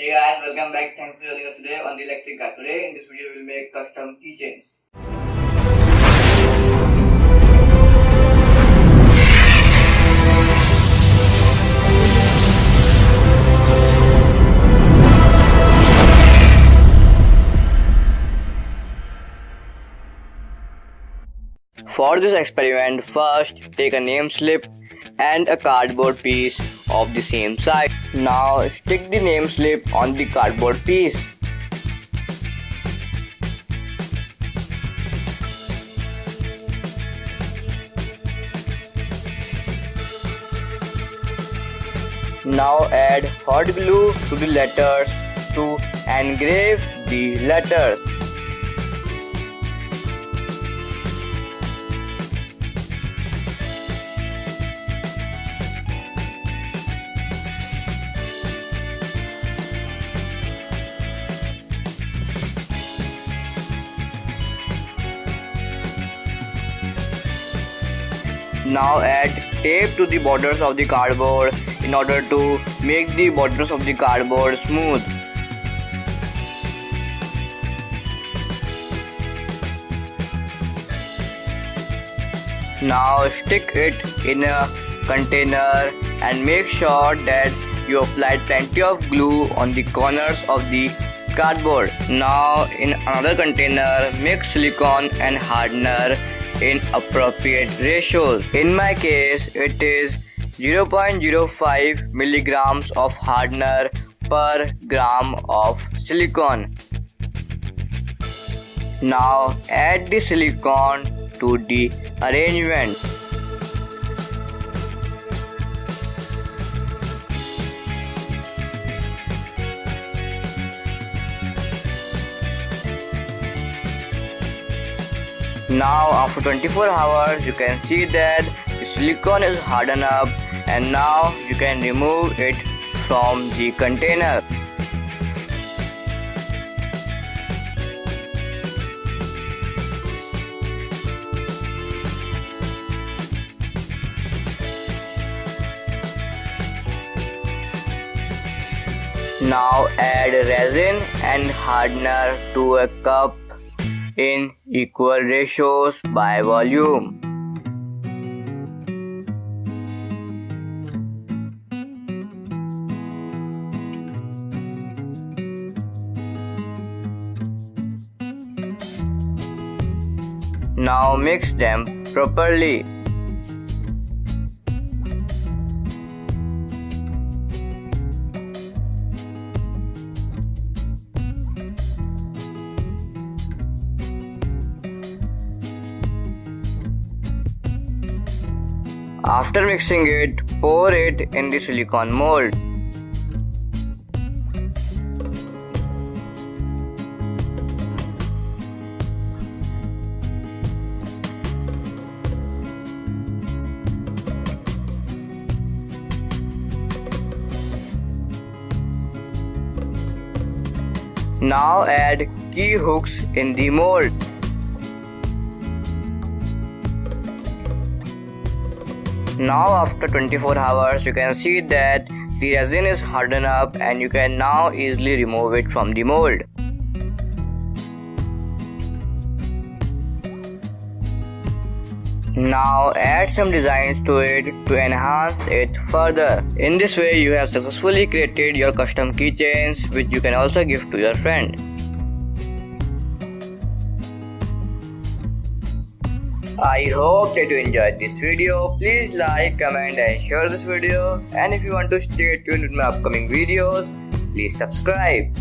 Hey guys, welcome back. Thanks for joining us today on the electric car. Today in this video we will make custom keychains. For this experiment, first take a name slip and a cardboard piece of the same size. Now stick the name slip on the cardboard piece. Now add hot glue to the letters to engrave the letters. Now add tape to the borders of the cardboard in order to make the borders of the cardboard smooth. Now stick it in a container and make sure that you applied plenty of glue on the corners of the cardboard. Now in another container, mix silicone and hardener in appropriate ratios. In my case, it is 0.05 milligrams of hardener per gram of silicone. Now add the silicone to the arrangement. Now after 24 hours you can see that the silicone is hardened up, and now you can remove it from the container. Now add resin and hardener to a cup in equal ratios by volume. Now mix them properly. After mixing it, pour it in the silicone mold. Now add key hooks in the mold. Now after 24 hours you can see that the resin is hardened up, and you can now easily remove it from the mold. Now add some designs to it to enhance it further. In this way you have successfully created your custom keychains, which you can also gift to your friend. I hope that you enjoyed this video. Please like, comment and share this video, and if you want to stay tuned with my upcoming videos, please subscribe.